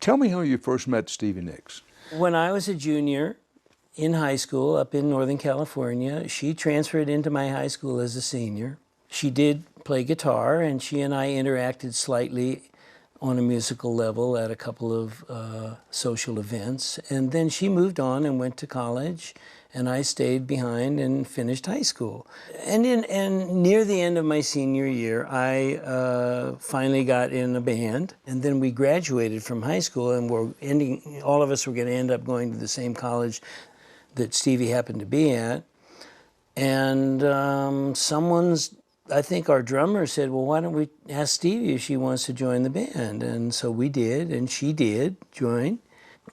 Tell me how you first met Stevie Nicks. When I was a junior in high school up in Northern California, she transferred into my high school as a senior. She did play guitar, and she and I interacted slightly on a musical level at a couple of social events. And then she moved on and went to college, and I stayed behind and finished high school. And near the end of my senior year, I finally got in a band. And then we graduated from high school, and all of us were going to end up going to the same college that Stevie happened to be at. And I think our drummer said, well, why don't we ask Stevie if she wants to join the band? And so we did, and she did join.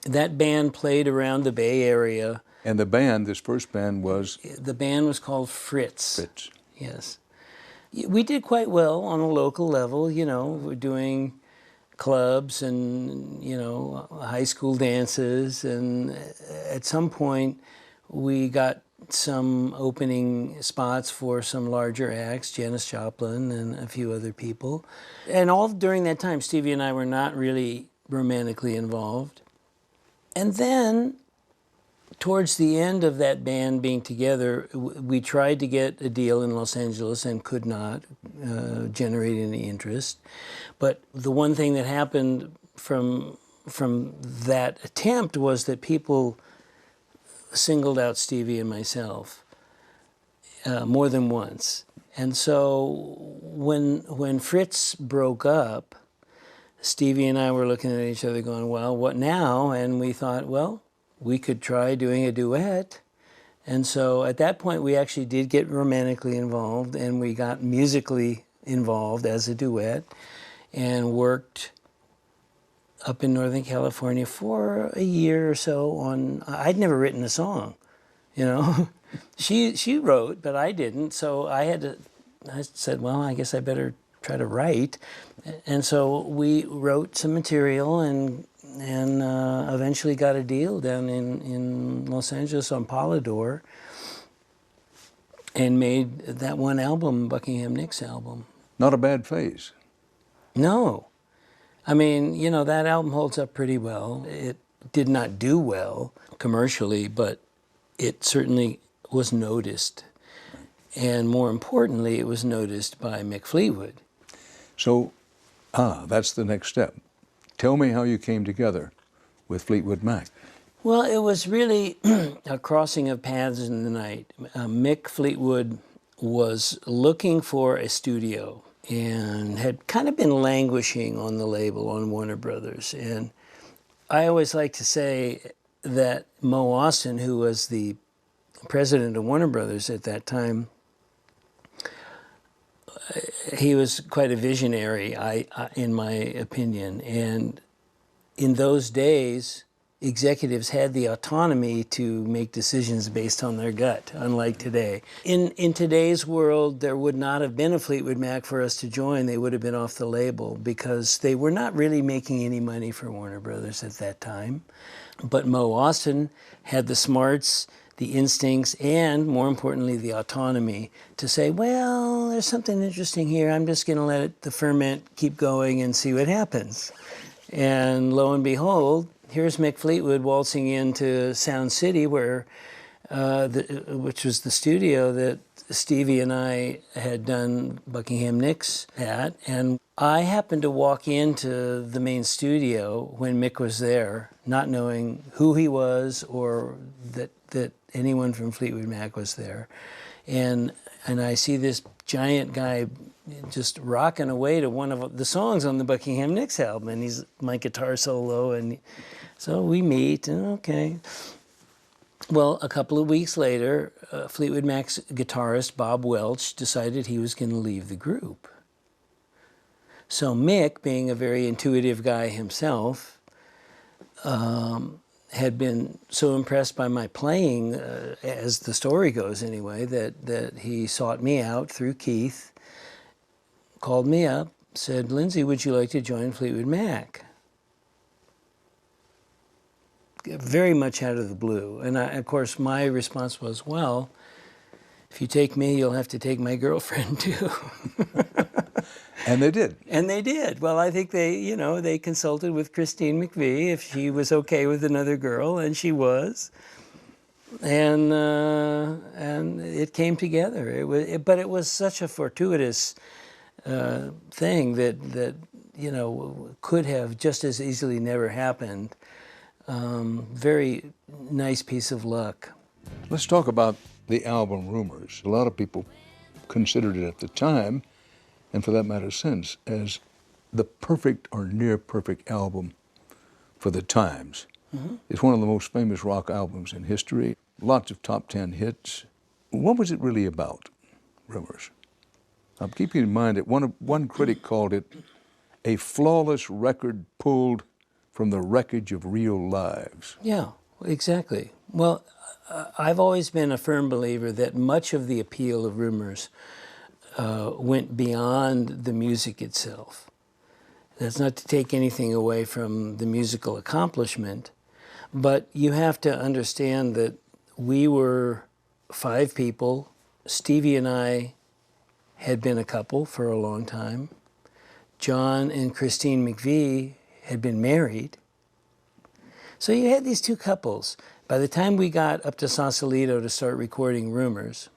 That band played around the Bay Area. And the band, this first band was? The band was called Fritz. Fritz. Yes. We did quite well on a local level, you know. We're doing clubs and, you know, high school dances. And at some point, we got some opening spots for some larger acts, Janis Joplin and a few other people. And all during that time, Stevie and I were not really romantically involved. And then, towards the end of that band being together, we tried to get a deal in Los Angeles and could not generate any interest. But the one thing that happened from that attempt was that people singled out Stevie and myself more than once. And so when Fritz broke up, Stevie and I were looking at each other going, well, what now? And we thought, well, we could try doing a duet. And so at that point, we actually did get romantically involved, and we got musically involved as a duet and worked up in Northern California for a year or so on. I'd never written a song, you know. She wrote, but I didn't. So I said, well, I guess I better try to write. And so we wrote some material and eventually got a deal down in Los Angeles on Polydor and made that one album, Buckingham Nicks album. Not a bad phase. No. I mean, you know, that album holds up pretty well. It did not do well commercially, but it certainly was noticed. And more importantly, it was noticed by Mick Fleetwood. So, that's the next step. Tell me how you came together with Fleetwood Mac. Well, it was really a crossing of paths in the night. Mick Fleetwood was looking for a studio and had kind of been languishing on the label on Warner Brothers. And I always like to say that Mo Austin, who was the president of Warner Brothers at that time, he was quite a visionary, in my opinion. And in those days, executives had the autonomy to make decisions based on their gut, unlike today. In today's world, there would not have been a Fleetwood Mac for us to join. They would have been off the label because they were not really making any money for Warner Brothers at that time. But Mo Austin had the smarts, the instincts, and more importantly, the autonomy to say, well, there's something interesting here. I'm just going to let the ferment keep going and see what happens. And lo and behold, here's Mick Fleetwood waltzing into Sound City, which was the studio that Stevie and I had done Buckingham Nicks at. And I happened to walk into the main studio when Mick was there, not knowing who he was or that anyone from Fleetwood Mac was there. And I see this giant guy just rocking away to one of the songs on the Buckingham Nicks album, and he's my guitar solo, and so we meet, and okay. Well, a couple of weeks later, Fleetwood Mac's guitarist, Bob Welch, decided he was going to leave the group. So Mick, being a very intuitive guy himself, had been so impressed by my playing, as the story goes anyway, that he sought me out through Keith, called me up, said, Lindsey, would you like to join Fleetwood Mac? Very much out of the blue. And of course, my response was, well, if you take me, you'll have to take my girlfriend too. And they did. And they did. Well, I think they consulted with Christine McVie if she was okay with another girl, and she was. And it came together. But it was such a fortuitous thing that could have just as easily never happened. Very nice piece of luck. Let's talk about the album Rumours. A lot of people considered it at the time, and for that matter since, as the perfect or near perfect album for the times. Mm-hmm. It's one of the most famous rock albums in history. Lots of top 10 hits. What was it really about, Rumours? I'm keeping in mind that one critic called it a flawless record pulled from the wreckage of real lives. Yeah, exactly. Well, I've always been a firm believer that much of the appeal of Rumours went beyond the music itself. That's not to take anything away from the musical accomplishment, but you have to understand that we were 5 people. Stevie and I had been a couple for a long time. John and Christine McVie had been married. So you had these 2 couples. By the time we got up to Sausalito to start recording Rumours,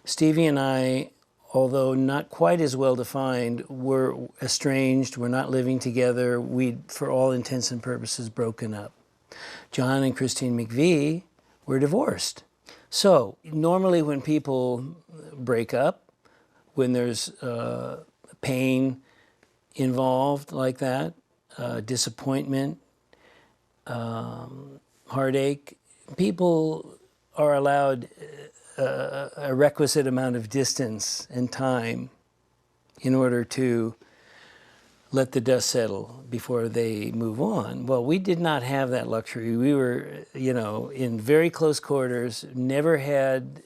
Stevie and I, although not quite as well defined, were estranged, we're not living together. We'd, for all intents and purposes, broken up. John and Christine McVie were divorced. So normally when people break up, when there's pain involved like that, disappointment, heartache, people are allowed a requisite amount of distance and time in order to let the dust settle before they move on. Well, we did not have that luxury. We were, in very close quarters, never had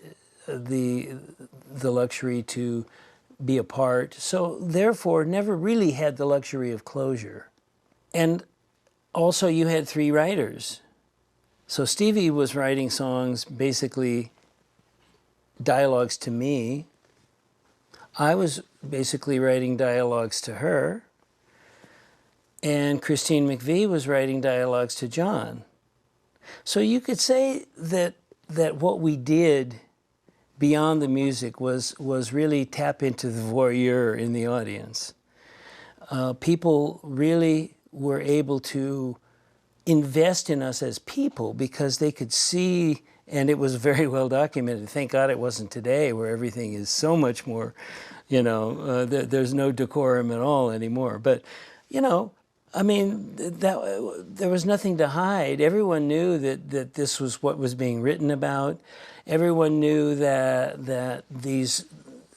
the luxury to be apart, so therefore never really had the luxury of closure. And also you had 3 writers. So Stevie was writing songs, basically dialogues to me. I was basically writing dialogues to her. And Christine McVie was writing dialogues to John. So you could say that what we did beyond the music was really tap into the voyeur in the audience. People really were able to invest in us as people because they could see, and it was very well documented. Thank God it wasn't today where everything is so much more, there's no decorum at all anymore. But, I mean, there was nothing to hide. Everyone knew that this was what was being written about. Everyone knew that these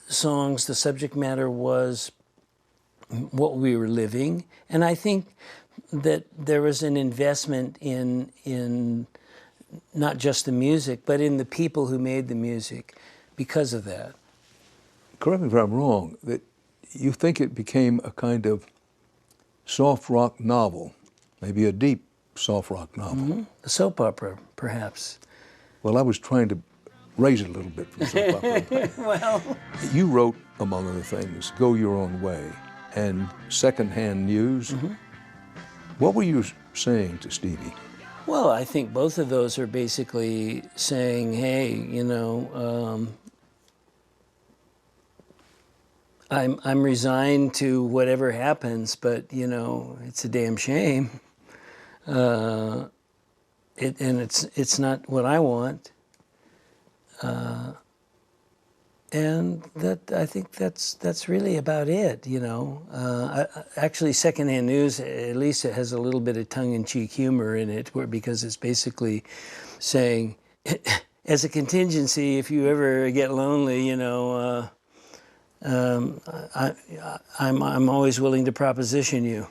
songs, the subject matter was what we were living. And I think that there was an investment in not just the music, but in the people who made the music because of that. Correct me if I'm wrong, that you think it became a kind of soft rock novel, maybe a deep soft rock novel. Mm-hmm. A soap opera, perhaps. Well, I was trying to raise it a little bit from soap opera. Well, you wrote, among other things, Go Your Own Way and Secondhand News. Mm-hmm. What were you saying to Stevie? Well, I think both of those are basically saying, hey, I'm resigned to whatever happens, but it's a damn shame, and it's not what I want, and that I think that's really about it. Actually, Secondhand News, at least it has a little bit of tongue-in-cheek humor in it, because it's basically saying, as a contingency, if you ever get lonely, I'm always willing to proposition you.